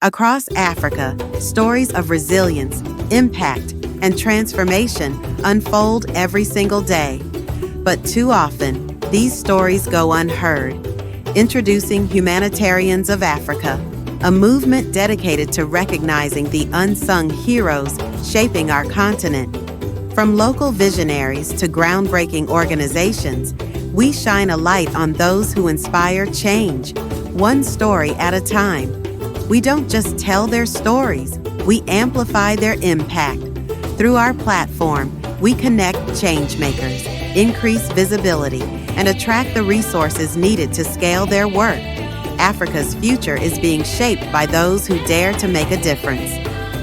Across Africa, stories of resilience, impact, and transformation unfold every single day. But too often, these stories go unheard. Introducing Humanitarians of Africa, a movement dedicated to recognizing the unsung heroes shaping our continent. From local visionaries to groundbreaking organizations, we shine a light on those who inspire change, one story at a time. We don't just tell their stories, we amplify their impact. Through our platform, we connect changemakers, increase visibility, and attract the resources needed to scale their work. Africa's future is being shaped by those who dare to make a difference.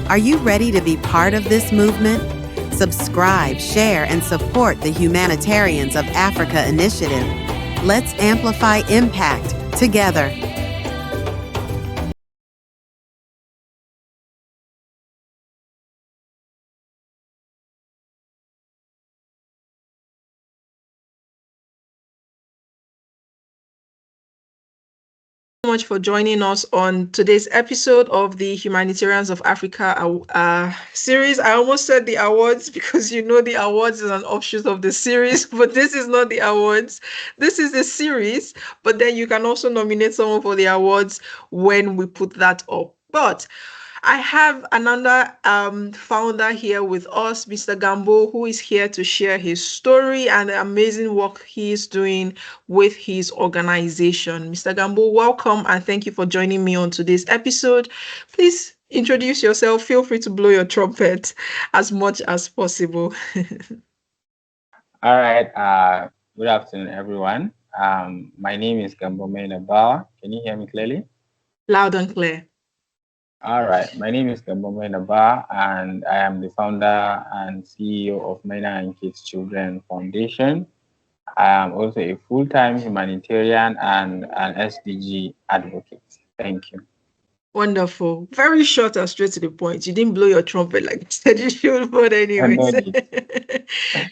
Are you ready to be part of this movement? Subscribe, share, and support the Humanitarians of Africa initiative. Let's amplify impact together. Much for joining us on today's episode of the Humanitarians of Africa series. I almost said the awards because the awards is an offshoot of the series, but this is not the awards. This is a series, but then you can also nominate someone for the awards when we put that up. But I have another founder here with us, Mr. Gambo, who is here to share his story and the amazing work he is doing with his organization. Mr. Gambo, welcome and thank you for joining me on today's episode. Please introduce yourself. Feel free to blow your trumpet as much as possible. All right. Good afternoon, everyone. My name is Gambo Maina Bawa. Can you hear me clearly? Loud and clear. All right. My name is Gambo Maina Bawa, and I am the founder and CEO of Maina Kids Children Foundation. I am also a full-time humanitarian and an SDG advocate. Thank you. Wonderful. Very short and straight to the point. You didn't blow your trumpet like you said you should, but anyways.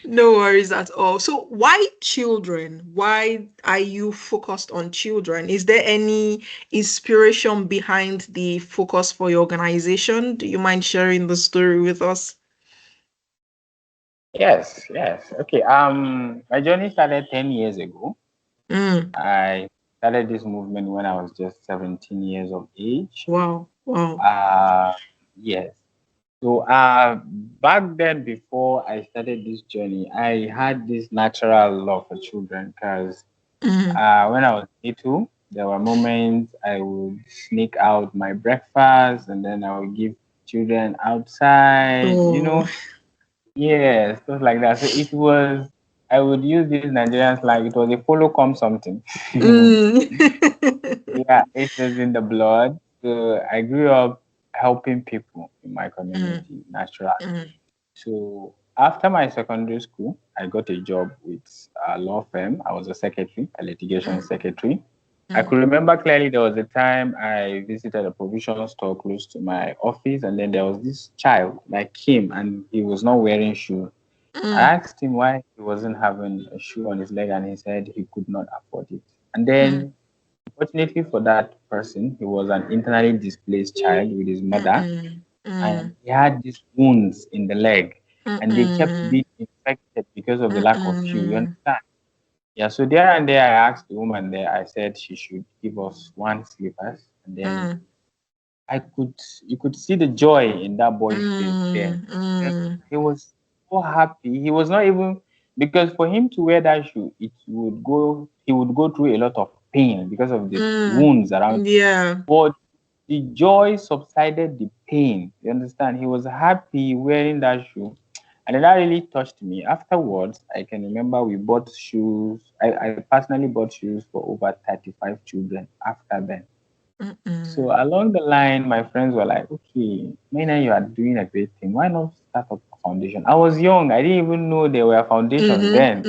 No worries at all. So why children? Why are you focused on children? Is there any inspiration behind the focus for your organization? Do you mind sharing the story with us? Yes. Okay. My journey started 10 years ago. I started this movement when I was just 17 years of age. Wow. Yes. So back then, before I started this journey, I had this natural love for children because when I was little, there were moments I would sneak out my breakfast and then I would give children outside, stuff like that. So it was, I would use these Nigerians like it was a follow come something. Yeah, it was in the blood. So I grew up helping people in my community naturally. So after my secondary school, I got a job with a law firm. I was a secretary, a litigation secretary. I could remember clearly there was a time I visited a provision store close to my office, and then there was this child that came and he was not wearing shoes. I asked him why he wasn't having a shoe on his leg, and he said he could not afford it. And then, fortunately for that person, he was an internally displaced child with his mother, and he had these wounds in the leg, and they kept being infected because of the lack of shoe. You understand? Yeah, so there and there, I asked the woman there, I said she should give us one slippers. And then you could see the joy in that boy's face there. He was so happy. He was not even, because for him to wear that shoe, he would go through a lot of pain because of the wounds around. Yeah. But the joy subsided the pain. You understand? He was happy wearing that shoe. And that really touched me. Afterwards, I can remember we bought shoes. I personally bought shoes for over 35 children after then. So along the line, my friends were like, okay, Maina, you are doing a great thing. Why not start up a foundation? I was young. I didn't even know there were foundations then.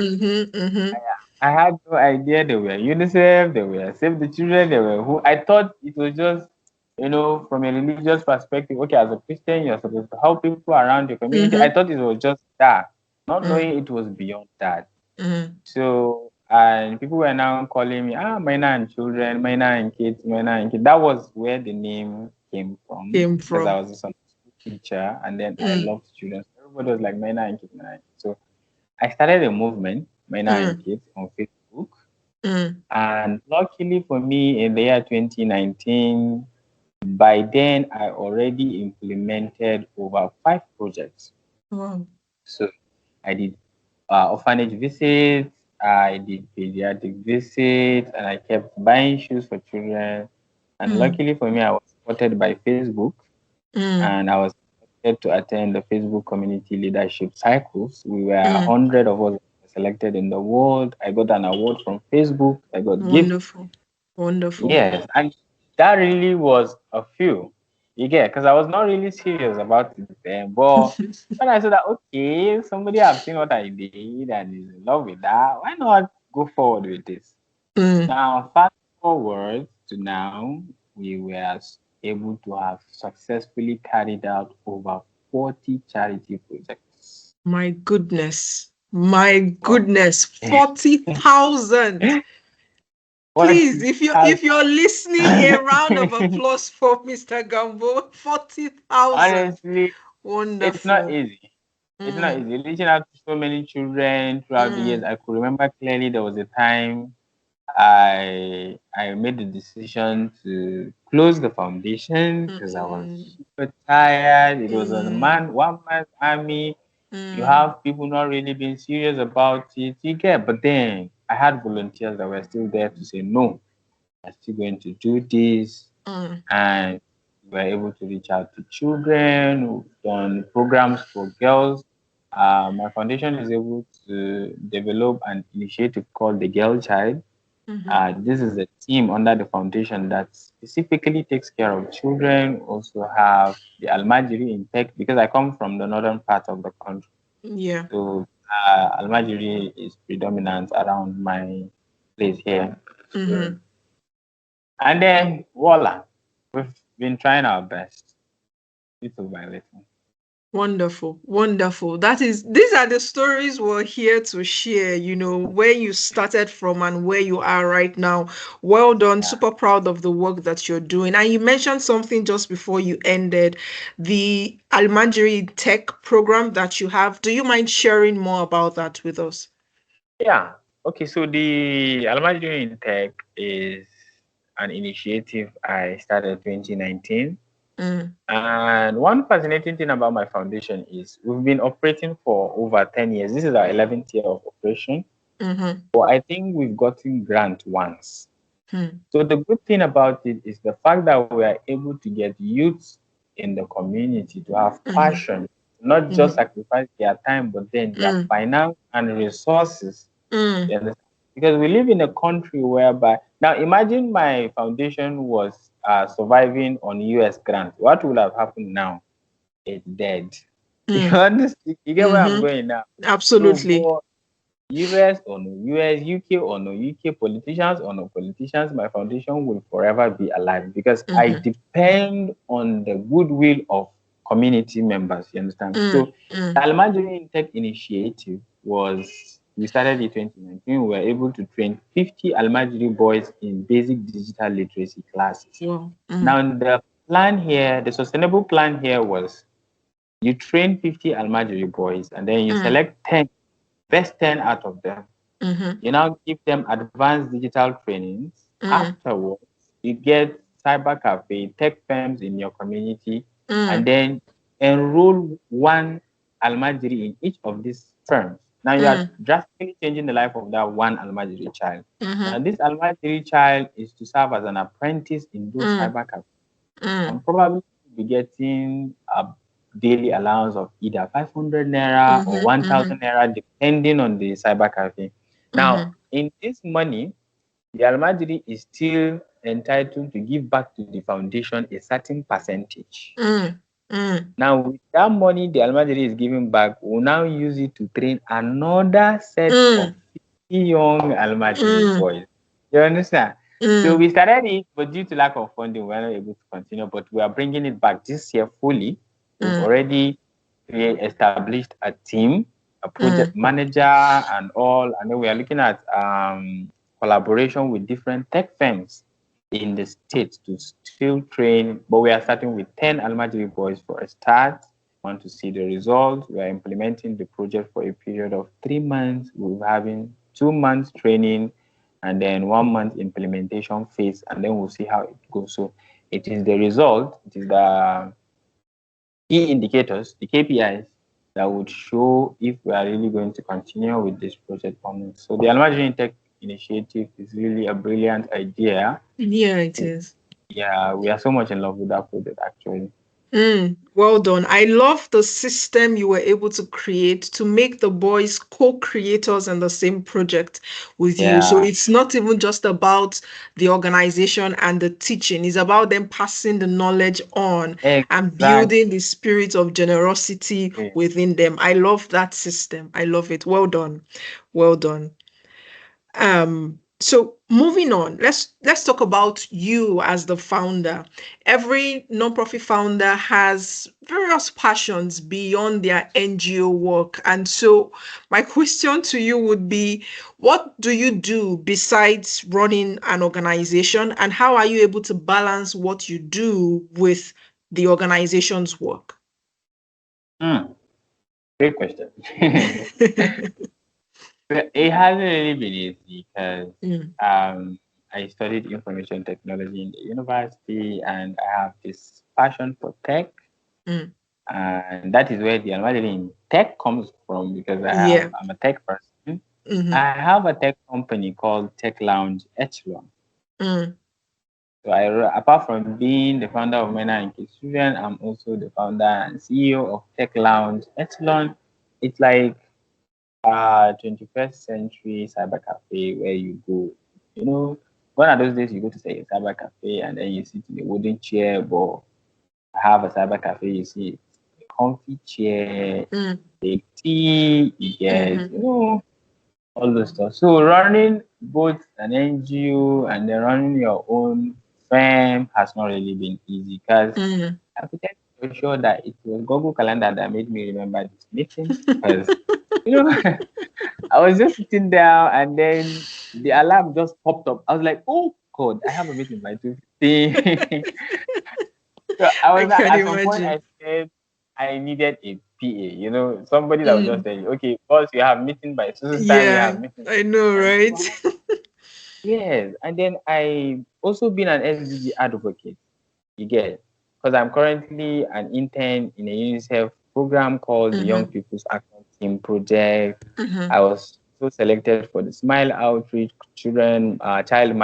I had no idea there were UNICEF, there were Save the Children, there were who. I thought it was just, from a religious perspective, okay, as a Christian, you're supposed to help people around your community. I thought it was just that, not knowing it was beyond that. So, and people were now calling me, Maina and children, Maina and kids, Maina and kids. That was where the name came from Came because I from. was a Sunday school teacher, and then I loved children. So everybody was like Maina and Kids, Maina and Kids. So I started a movement, Maina and Kids, on Facebook. And luckily for me, in the year 2019, by then I already implemented over 5 projects. Wow. So I did orphanage visits, I did pediatric visits, and I kept buying shoes for children. And luckily for me, I was supported by Facebook, and I was selected to attend the Facebook community leadership cycles. We were 100 of us selected in the world. I got an award from Facebook. I got gifts. Wonderful. Wonderful. Yes, and that really was a few. You get, because I was not really serious about it then. But when I saw that, okay, somebody have seen what I did and is in love with that, why not go forward with this? Now, fast forward to now, we were able to have successfully carried out over 40 charity projects. My goodness. My Wow. goodness. 40,000. Please, if you're listening, a round of applause for Mr. Gambo. 40,000. Honestly, it's not Wonderful. easy. It's not easy. Reaching out to so many children throughout the years. I could remember clearly there was a time I made the decision to close the foundation because I was super tired. It was a 1 month army. You have people not really being serious about it. You get, but then I had volunteers that were still there to say no. I'm still going to do this, and we were able to reach out to children. We've done programs for girls. My foundation is able to develop an initiative called the Girl Child. This is a team under the foundation that specifically takes care of children. Also have the Almajiri in tech because I come from the northern part of the country. Yeah. So Almajiri is predominant around my place here. So, and then voila, we've been trying our best, little by little. Wonderful, wonderful. These are the stories we're here to share, where you started from and where you are right now. Well done. Yeah. Super proud of the work that you're doing. And you mentioned something just before you ended, the Almajiri Tech program that you have. Do you mind sharing more about that with us? Yeah. Okay, so the Almajiri in Tech is an initiative I started 2019. And one fascinating thing about my foundation is we've been operating for over 10 years. This is our 11th year of operation. But I think we've gotten grant once. So the good thing about it is the fact that we are able to get youths in the community to have passion, not just sacrifice their time, but then their finance and resources. You understand? Because we live in a country whereby now imagine my foundation was surviving on US grant. What would have happened now? It's dead. You understand? You get where I'm going now? Absolutely. So, US or no US, UK or no UK, politicians or no politicians, my foundation will forever be alive because I depend on the goodwill of community members. You understand? So the Almajiri Tech Initiative was, we started in 2019. We were able to train 50 Almajiri boys in basic digital literacy classes. Now the plan here, the sustainable plan here was you train 50 Almajiri boys and then you select 10 best 10 out of them. You now give them advanced digital trainings. Afterwards, you get cyber cafe, tech firms in your community, and then enroll one Almajiri in each of these firms. Now you are drastically changing the life of that one Almajiri child. Now this Almajiri child is to serve as an apprentice in those cyber cafes and probably be getting a daily allowance of either 500 naira or 1,000 naira, depending on the cyber cafe. Now, in this money, the Almajiri is still entitled to give back to the foundation a certain percentage. Now, with that money the Almajiri is giving back, we'll now use it to train another set of 50 young Almajiri boys. You understand? So we started it, but due to lack of funding, we were not able to continue. But we are bringing it back this year fully. We've already established a team, a project manager, and all. And then we are looking at collaboration with different tech firms in the state to still train, but we are starting with 10 Almajiri boys for a start. Want to see the results. We are implementing the project for a period of 3 months. We're having 2 months training and then 1 month implementation phase, and then we'll see how it goes. So it is the result, it is the key indicators, the KPIs, that would show if we are really going to continue with this project or not. So the Almajiri Tech initiative is really a brilliant idea. Yeah, it is. Yeah, we are so much in love with that project actually. Well done. I love the system you were able to create to make the boys co-creators in the same project with you. So Yeah, it's not even just about the organization and the teaching, it's about them passing the knowledge on and exactly. building the spirit of generosity within them. I love that system. I love it. Well done. Well done. So moving on, let's talk about you as the founder. Every nonprofit founder has various passions beyond their NGO work. And so my question to you would be, what do you do besides running an organization, and how are you able to balance what you do with the organization's work? Great question. It hasn't really been easy because Mm, I studied information technology in the university and I have this passion for tech. mm, And that is where the Almajiri in tech comes from because yeah. I'm a tech person. Mm-hmm, I have a tech company called Tech Lounge Echelon. mm, So apart from being the founder of Maina Kids Children, I'm also the founder and CEO of Tech Lounge Echelon. It's like 21st century cyber cafe where you go. You know, one of those days you go to say a cyber cafe and then you sit in a wooden chair, but have a cyber cafe, you see a comfy chair, mm, take tea, you get, mm-hmm, all those stuff. So running both an NGO and then running your own firm has not really been easy because mm. I could tell you for sure that it was Google Calendar that made me remember this meeting because you know I was just sitting down and then the alarm just popped up. I was like, oh God, I have a meeting by 2:15. So I I was can at some point imagine. I said I needed a PA, somebody that would just Mm, tell you, okay, boss, you have meeting by so time, you yeah, have meeting I by know, time. right? Yes, and then I also been an SDG advocate. You get, because I'm currently an intern in a UNICEF program called the Young Mm-hmm, People's Action Team Project. mm-hmm, I was so selected for the Smile Outreach Children Child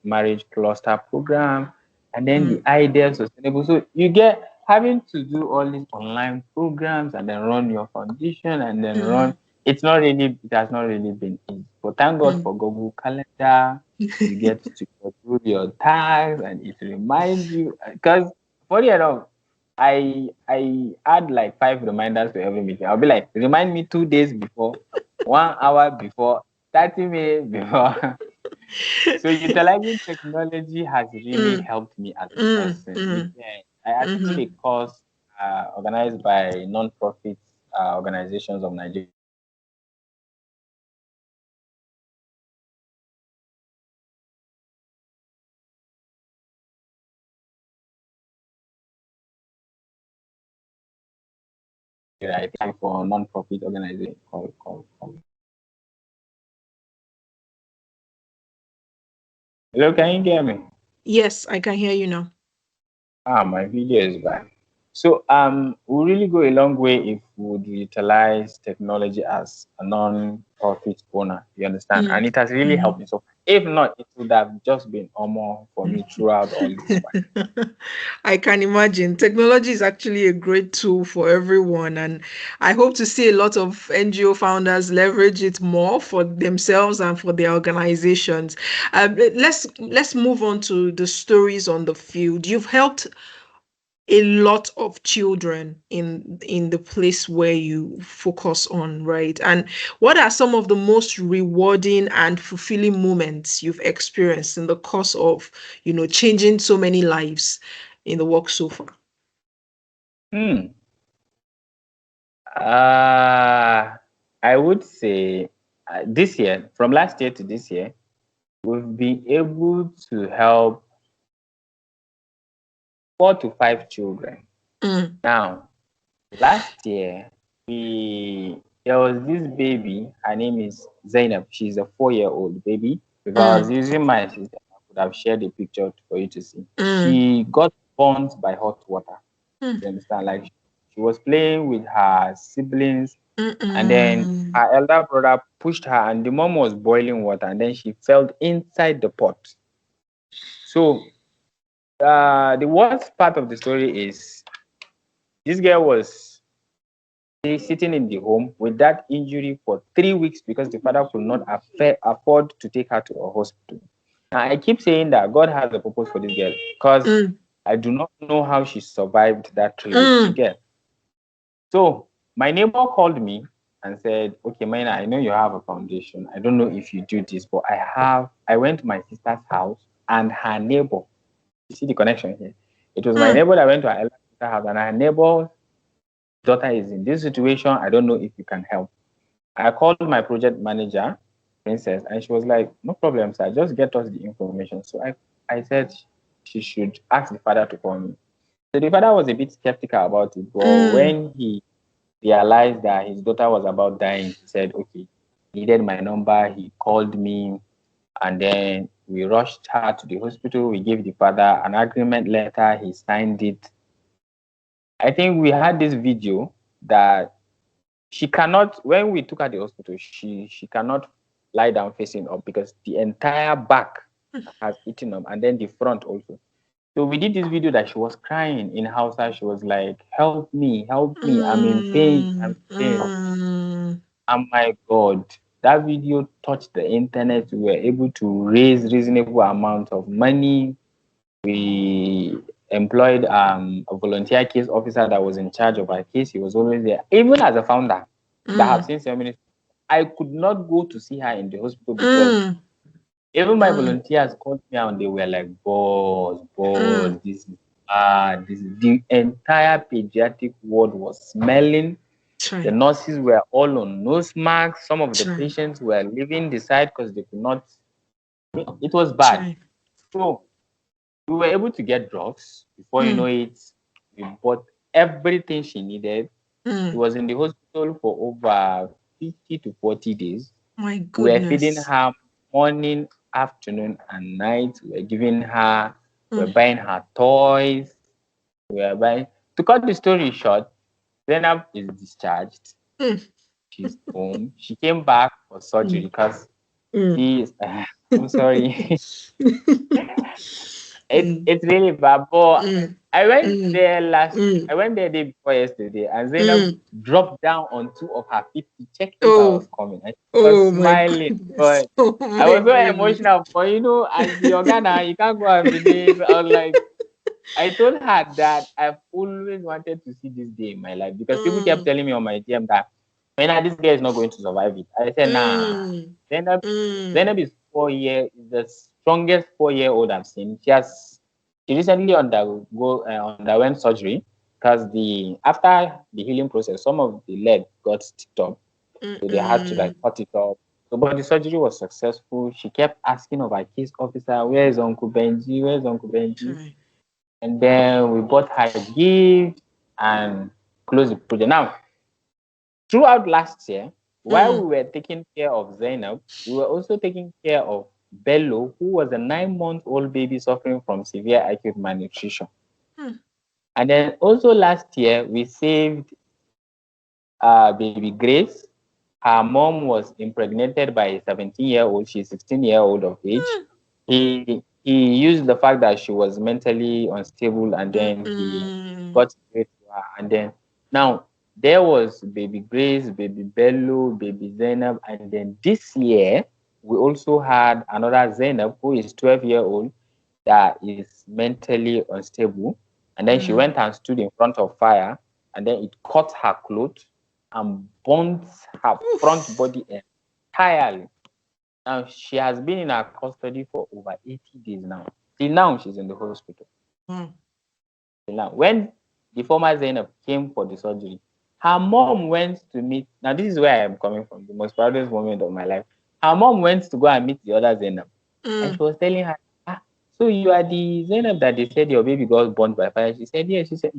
Marriage Cluster Program, and then the mm, Ideal Sustainable. So you get having to do all these online programs and then run your foundation and then mm-hmm, run. It has not really been easy. But thank God mm. for Google Calendar. You get to do your tasks and it reminds you because funny enough, I add like 5 reminders to every meeting. I'll be like, remind me 2 days before, 1 hour before, 30 minutes before. So utilizing technology has really Mm, helped me as a mm, person. mm, I attended mm-hmm. a course organized by non-profit organizations of Nigeria. I think for non-profit organization called. Hello, can you hear me? Yes, I can hear you now. My video is back. So we really go a long way if we would utilize technology as a non-profit owner. You understand? Mm, And it has really mhm. helped me. So if not, it would have just been almost for me throughout all this while. I can imagine. Technology is actually a great tool for everyone, and I hope to see a lot of NGO founders leverage it more for themselves and for their organizations. Let's move on to the stories on the field. You've helped a lot of children in the place where you focus on, right? And what are some of the most rewarding and fulfilling moments you've experienced in the course of changing so many lives in the work so far? Hmm. Uh, I would say this year, from last year to this year, we've been able to help. 4 to 5 children. Mm. Now, last year, there was this baby. Her name is Zainab. She's a 4-year-old baby. If I was using my system, I could have shared a picture for you to see. She got burnt by hot water. You understand? Like she was playing with her siblings, and then her elder brother pushed her, and the mom was boiling water, and then she fell inside the pot. So the worst part of the story is this girl was sitting in the home with that injury for 3 weeks because the father could not afford to take her to a hospital. Now, I keep saying that God has a purpose for this girl because I do not know how she survived that 3 weeks. You get? So my neighbor called me and said, "Okay, Maina, I know you have a foundation. I don't know if you do this, but I went to my sister's house and her neighbor. You see the connection here? It was my neighbor that went to her elder sister's house, and her neighbor's daughter is in this situation. I don't know if you can help." I called my project manager, Princess, and she was like, "No problem, sir. Just get us the information." So I said she should ask the father to call me. So the father was a bit skeptical about it, but when he realized that his daughter was about dying, he said, "Okay," he needed my number. He called me, and then we rushed her to the hospital. We gave the father an agreement letter. He signed it. I think we had this video that she cannot, when we took her to the hospital, she cannot lie down facing up because the entire back has eaten up, and then the front also. So we did this video that she was crying in Hausa. She was like, "Help me, help me. I'm in pain. I'm in pain." And my God, that video touched the internet. We were able to raise reasonable amount of money. We employed a volunteer case officer that was in charge of our case. He was always there. Even as a founder that have seen so many, I could not go to see her in the hospital because even my volunteers called me and they were like, boss, this is the entire pediatric ward was smelling. The nurses were all on nose masks. Some of the patients were leaving the site because they could not. It was bad. So we were able to get drugs. Before you know it, we bought everything she needed. She was in the hospital for over 50 to 40 days. My We were feeding goodness. her morning, afternoon, and night. We were giving her, we were buying her toys. We were buying. To cut the story short, Zainab is discharged. She's home. She came back for surgery because she's. I'm sorry. It's really bad. But I went there I went there day before yesterday, and Zainab dropped down on two of her feet to check if I was coming. And she was My smiling, goodness. but I was so emotional. But as the organa, you can't go and believe. I was like, I told her that I've always wanted to see this day in my life because people kept telling me on my DM that, "Man, this girl is not going to survive it." I said, "Nah, Zainab, Zainab is 4 years, is the strongest 4-year-old I've seen. She recently underwent surgery because after the healing process, some of the leg got sticked up, so they had to like cut it off. So, but the surgery was successful. She kept asking of our case officer, "Where is Uncle Benji? Where's Uncle Benji?" And then we bought her gift and closed the project. Now, throughout last year, while we were taking care of Zainab, we were also taking care of Bello, who was a 9-month-old baby suffering from severe acute malnutrition. And then also last year, we saved baby Grace. Her mom was impregnated by a 17-year-old. She's 16-year-old of age. He used the fact that she was mentally unstable, and then he got straight to her. And then now there was baby Grace, baby Bello, baby Zainab, and then this year we also had another Zainab who is 12-year-old that is mentally unstable. And then she went and stood in front of fire, and then it caught her clothes and burnt her front body entirely. Now she has been in our custody for over 80 days now. Till now, she's in the hospital. Till now, when the former Zainab came for the surgery, her mom went to meet. Now, this is where I am coming from, the most proudest moment of my life. Her mom went to go and meet the other Zainab, and she was telling her, so you are the Zainab that they said your baby got born by fire. She said, yes. She said,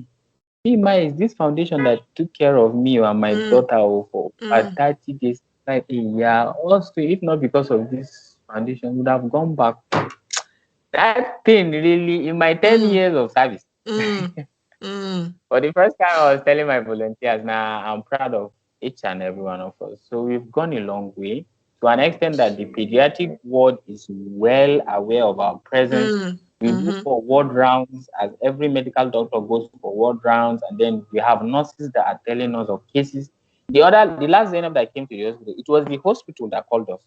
me, ma, is this foundation that took care of me and my daughter for about 30 days. Like, yeah, also, if not because of this foundation, would have gone back. That thing really, in my 10 years of service, for the first time, I was telling my volunteers, now I'm proud of each and every one of us. So we've gone a long way to an extent that the pediatric ward is well aware of our presence. We go for ward rounds as every medical doctor goes for ward rounds, and then we have nurses that are telling us of cases. The last Zainab that came to the hospital, it was the hospital that called us.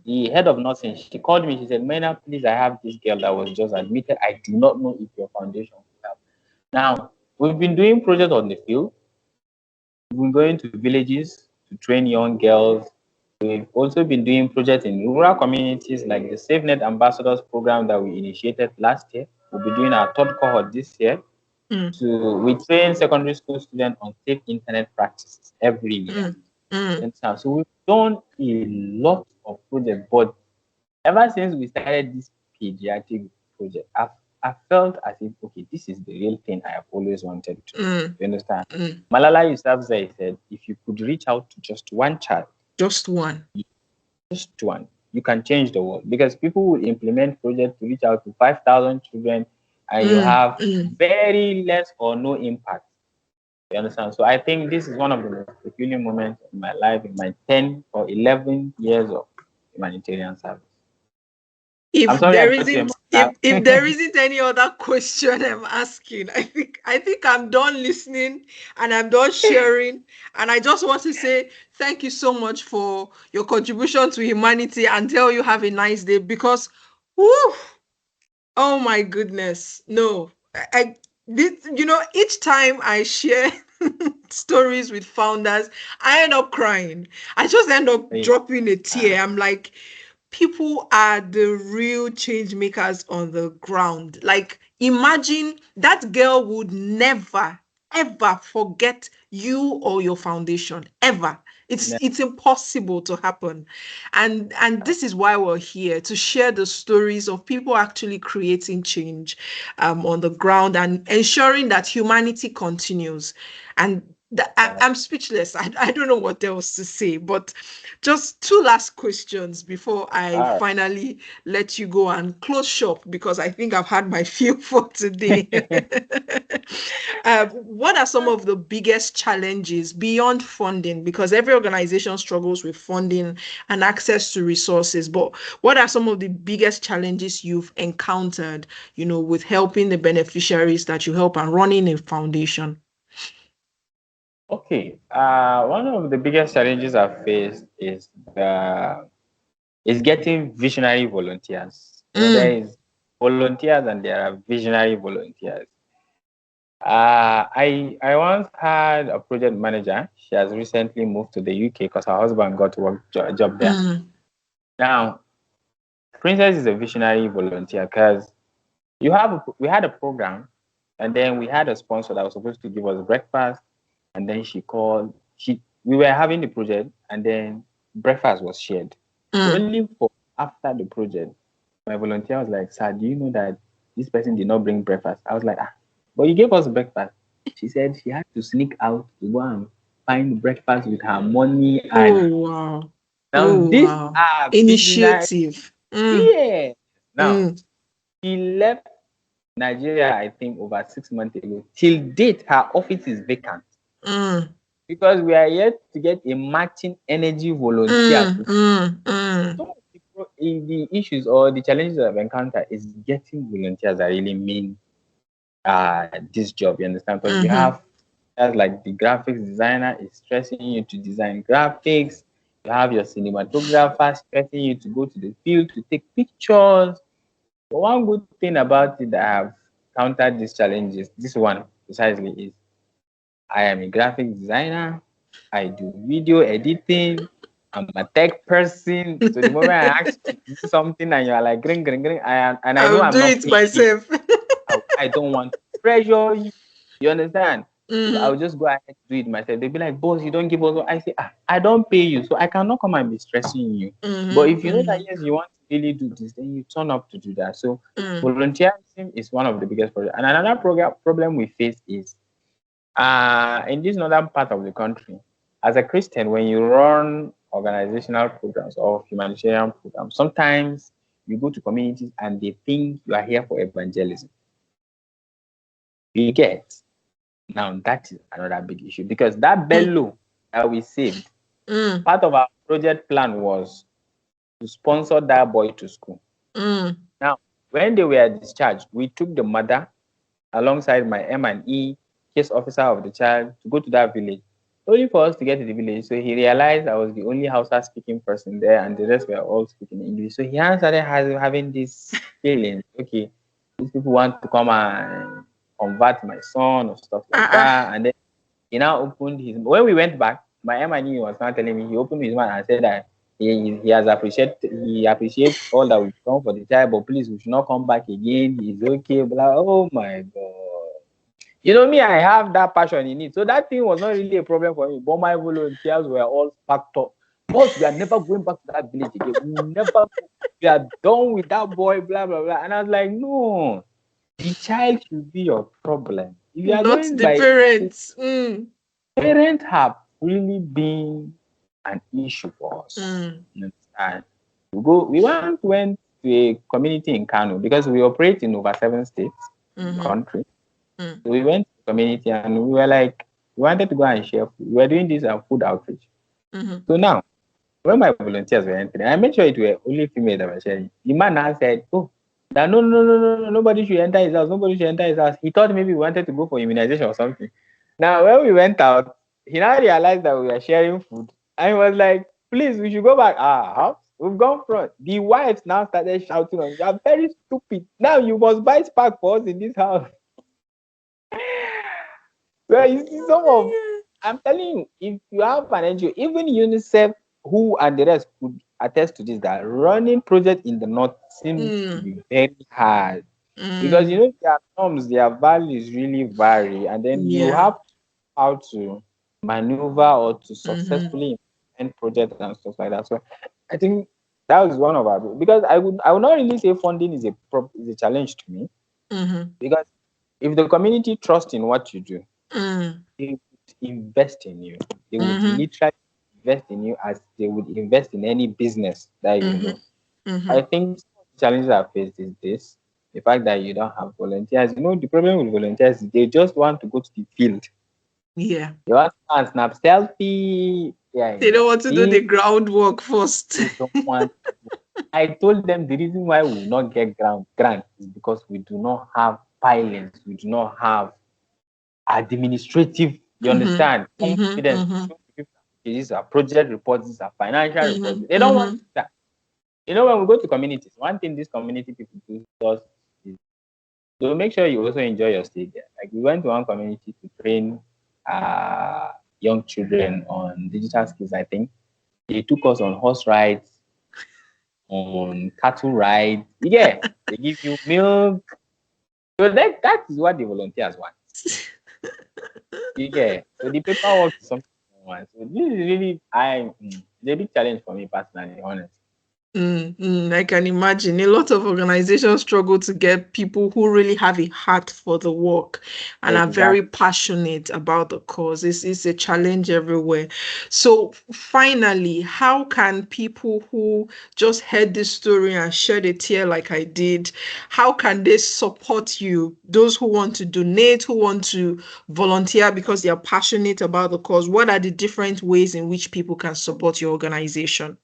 The head of nursing, she called me. She said, Maina, please, I have this girl that was just admitted. I do not know if your foundation will help. Now, we've been doing projects on the field. We've been going to villages to train young girls. We've also been doing projects in rural communities like the SafeNet Ambassadors program that we initiated last year. We'll be doing our third cohort this year. We train secondary school students on safe internet practices every year. So we've done a lot of projects, but ever since we started this pediatric project, I felt as if, okay, this is the real thing I have always wanted to. You understand? Malala Yousafzai said, if you could reach out to just one child, just one, you can change the world, because people will implement projects to reach out to 5,000 children, and you have very less or no impact. You understand? So I think this is one of the most fulfilling moments in my life, in my 10 or 11 years of humanitarian service. If there isn't any other question I'm asking, I think I'm done listening and I'm done sharing. And I just want to say thank you so much for your contribution to humanity, and tell you have a nice day, because whoo, oh my goodness. No, each time I share stories with founders, I end up crying. I just end up dropping a tear. I'm like, people are the real change makers on the ground. Like, imagine that girl would never, ever forget you or your foundation, ever. It's impossible to happen. And this is why we're here, to share the stories of people actually creating change on the ground, and ensuring that humanity continues. And I'm speechless. I don't know what else to say, but just two last questions before I finally let you go and close shop, because I think I've had my fill for today. What are some of the biggest challenges beyond funding? Because every organization struggles with funding and access to resources, but what are some of the biggest challenges you've encountered, with helping the beneficiaries that you help and running a foundation? Okay. One of the biggest challenges I've faced is getting visionary volunteers. There is volunteers and there are visionary volunteers. I once had a project manager. She has recently moved to the UK because her husband got a job there. Now, Princess is a visionary volunteer because we had a program, and then we had a sponsor that was supposed to give us breakfast, and then she called. We were having the project, and then breakfast was shared. Only for after the project, my volunteer was like, "Sir, do you know that this person did not bring breakfast?" I was like, but you gave us breakfast. She said she had to sneak out to go and find breakfast with her money. And wow. now these are initiative. Yeah. Now she left Nigeria, I think, over 6 months ago. Till date, her office is vacant. Because we are yet to get a matching energy volunteer. Some of the issues or the challenges I've encountered is getting volunteers that really mean this job. You understand? Because you have like the graphics designer is stressing you to design graphics. You have your cinematographer stressing you to go to the field to take pictures. But one good thing about it that I have countered these challenges, this one precisely, is I am a graphic designer. I do video editing. I'm a tech person. So the moment I ask you to do something and you're like, gring, gring, gring, I know I'm do not it myself. I don't want to pressure you. You understand? So I would just go ahead to do it myself. They'd be like, boss, you don't give us. I say, I don't pay you, so I cannot come and be stressing you. But if you know that, yes, you want to really do this, then you turn up to do that. So volunteerism is one of the biggest problems. And another problem we face is in this northern part of the country, as a Christian, when you run organizational programs or humanitarian programs, sometimes you go to communities and they think you are here for evangelism. You get? Now that is another big issue because that bello that we saved, part of our project plan was to sponsor that boy to school. Now, when they were discharged, we took the mother alongside my M&E case officer of the child to go to that village, only for us to get to the village. So he realized I was the only Hausa speaking person there and the rest were all speaking English. So he started having this feeling, okay, these people want to come and convert my son or stuff like that. And then he now opened his, when we went back, my M&E was now telling me, he opened his mouth and said that he appreciates all that we've done for the child, but please, we should not come back again. He's okay. Blah. Oh my God. You know me, I have that passion in it. So that thing was not really a problem for me. But my volunteers were all packed up. Boss, we are never going back to that village again. We are done with that boy, blah, blah, blah. And I was like, no, the child should be your problem. If you are Not going the by parents. parents have really been an issue for us. You understand? We went to a community in Kano because we operate in over 7 states in the country. So we went to the community and we were like, we wanted to go and share food. We were doing this food outreach. So now, when my volunteers were entering, I made sure it were only female that were sharing. The man now said, oh, that no, nobody should enter his house. Nobody should enter his house. He thought maybe we wanted to go for immunization or something. Now, when we went out, he now realized that we were sharing food. And he was like, please, we should go back our house. We've gone front. The wives now started shouting on you are very stupid. Now you must buy spark for us in this house. Well, you see some of, I'm telling you, if you have an NGO, even UNICEF, who and the rest could attest to this, that running project in the north seems to be very hard. Because you know their norms, their values really vary, and then you have how to maneuver or to successfully implement projects and stuff like that. So I think that was one of our, because I would not really say funding is a challenge to me, because if the community trusts in what you do, they would invest in you. They would literally invest in you as they would invest in any business that you know. I think some of the challenges I faced is this: the fact that you don't have volunteers. You know, the problem with volunteers is they just want to go to the field. Yeah. They want to snap selfie. Yeah, They don't want to do the groundwork first. They don't want. I told them the reason why we will not get grant is because we do not have pilots. We do not have administrative. You understand? Confidence. These are project reports. These are financial reports. They don't want that. You know, when we go to communities, one thing these community people do is to make sure you also enjoy your stay there. Like we went to one community to train young children on digital skills. I think they took us on horse rides, on cattle rides. Yeah, they give you milk. So that is what the volunteers want. Yeah. So the paperwork is something I want. So this is really it's a big challenge for me personally, honestly. I can imagine a lot of organizations struggle to get people who really have a heart for the work and are very passionate about the cause. It's a challenge everywhere. So finally, how can people who just heard this story and shed a tear like I did, how can they support you? Those who want to donate, who want to volunteer because they are passionate about the cause, what are the different ways in which people can support your organization?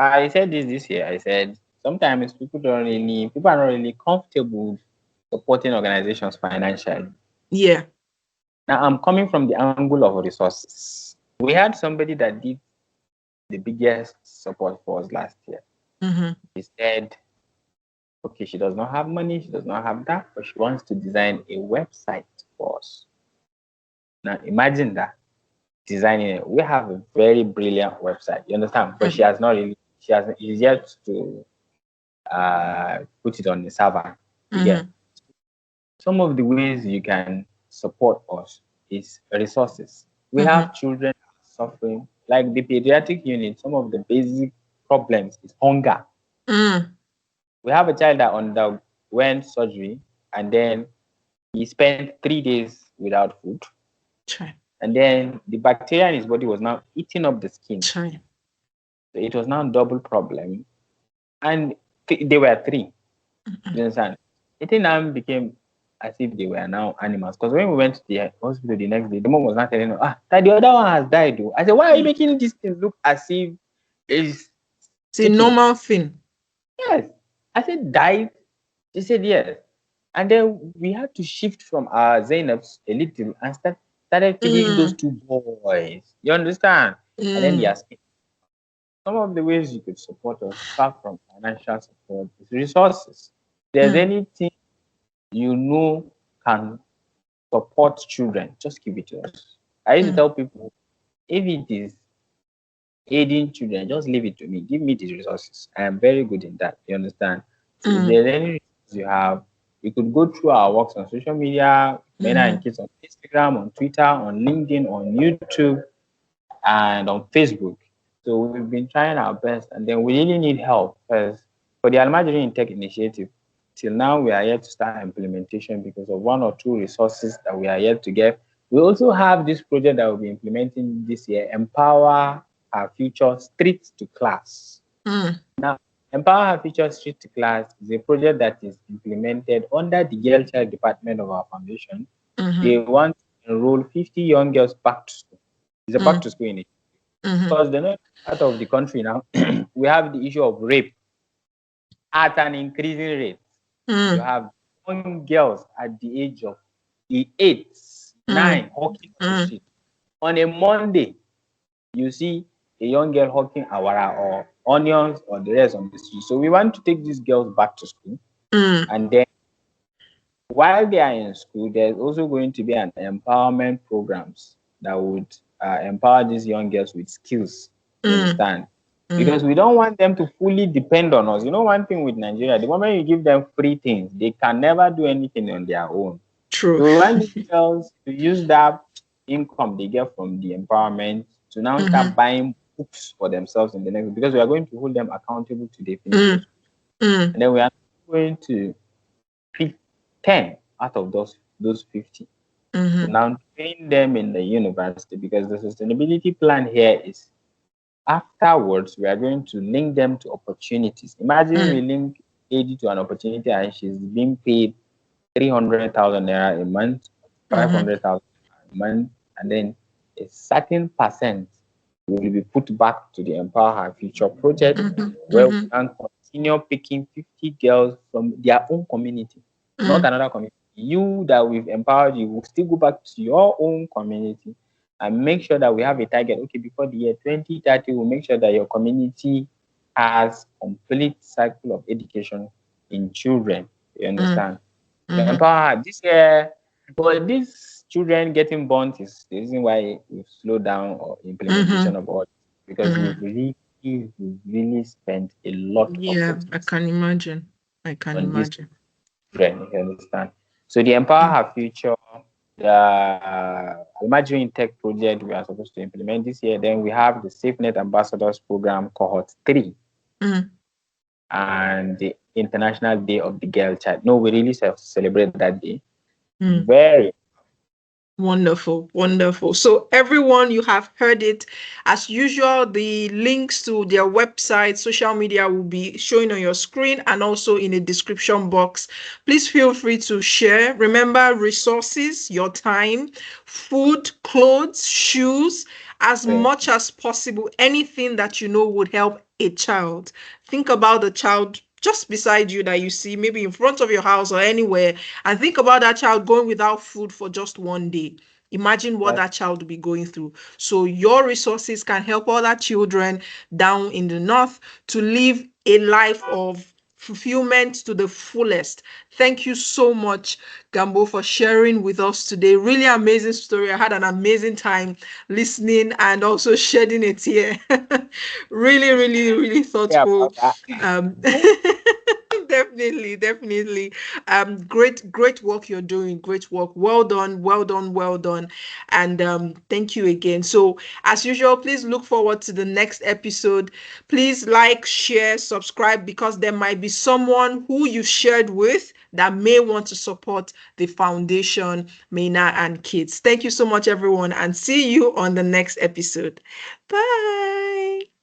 I said this year. I said sometimes people are not really comfortable supporting organizations financially. Yeah. Now I'm coming from the angle of resources. We had somebody that did the biggest support for us last year. He said, okay, she does not have money, she does not have that, but she wants to design a website for us. Now imagine that, designing it. We have a very brilliant website, you understand? But she has yet to put it on the server. some of the ways you can support us is resources. We Mm-hmm. have children suffering, like the pediatric unit, some of the basic problems is hunger. Mm. We have a child that underwent surgery and then he spent 3 days without food. Try. And then the bacteria in his body was now eating up the skin. Try. So it was now a double problem. And they were three. You understand? It now became as if they were now animals. Because when we went to the hospital the next day, the mom was not telling us, that the other one has died. Though. I said, why are you making this thing look as if it's It's a sickness? normal thing. Yes. I said, died? She said, yes. And then we had to shift from our Zainabs a little and started feeding those two boys. You understand? And then they Mm. asked me, some of the ways you could support us, apart from financial support, is resources. If there's Mm. anything you know can support children, just give it to us. I used to tell people, if it is aiding children, just leave it to me. Give me the resources. I am very good in that. You understand? So if there's any resources you have, you could go through our works on social media, Maina Kids on Instagram, on Twitter, on LinkedIn, on YouTube, and on Facebook. So we've been trying our best, and then we really need help because for the Almajiri in Tech initiative, till now we are yet to start implementation because of one or two resources that we are yet to get. We also have this project that we'll be implementing this year, Empower Our Future Street to Class. Now, Empower Our Future Street to Class is a project that is implemented under the Girl Child Department of our foundation. They want to enroll 50 young girls back to school. It's a back to school initiative. Because the north part of the country now, we have the issue of rape at an increasing rate. You have young girls at the age of 8, 9 hawking on the street. On a Monday, you see a young girl hawking awara or onions or the rest on the street. So we want to take these girls back to school. And then while they are in school, there's also going to be an empowerment programs that would empower these young girls with skills. You understand? Because we don't want them to fully depend on us. You know, one thing with Nigeria, the moment you give them free things, they can never do anything on their own. True. So we want these girls to use that income they get from the empowerment to now start buying books for themselves in the next, because we are going to hold them accountable to the finish. And then we are going to pick 10 out of those 50 to now train them in the university, because the sustainability plan here is afterwards we are going to link them to opportunities. Imagine we link AD to an opportunity and she's being paid 300,000 naira a month, 500,000 a month, and then a certain percent will be put back to the Empower Her Future project, where we can continue picking 50 girls from their own community, not another community. You that we've empowered, you will still go back to your own community and make sure that we have a target. Okay, before the year 2030, we'll make sure that your community has complete cycle of education in children. You understand? Empower this year, but these children getting born is the reason why we've slowed down our implementation of all, because we've really spent a lot of I can imagine. I can on these imagine. children. You understand? So the Empower Her Future, the Imagining Tech project we are supposed to implement this year. Then we have the SafeNet Ambassadors Program Cohort 3 and the International Day of the Girl Child. No, we really celebrate that day. Very wonderful, wonderful. So everyone, you have heard it. As usual, the links to their website, social media will be showing on your screen and also in the description box. Please feel free to share. Remember, resources, your time, food, clothes, shoes, as much as possible, anything that you know would help a child. Think about the child just beside you that you see, maybe in front of your house or anywhere, and think about that child going without food for just one day. Imagine what that child will be going through. So your resources can help other children down in the north to live a life of fulfillment to the fullest. Thank you so much, Gambo, for sharing with us today. Really amazing story. I had an amazing time listening and also shedding a tear. Really, really, really Yeah, about thoughtful. that. Um, definitely. Great work you're doing. Great work. Well done, well done, well done. And thank you again. So, as usual, please look forward to the next episode. Please like, share, subscribe, because there might be someone who you shared with that may want to support the foundation, Maina and Kids. Thank you so much, everyone, and see you on the next episode. Bye.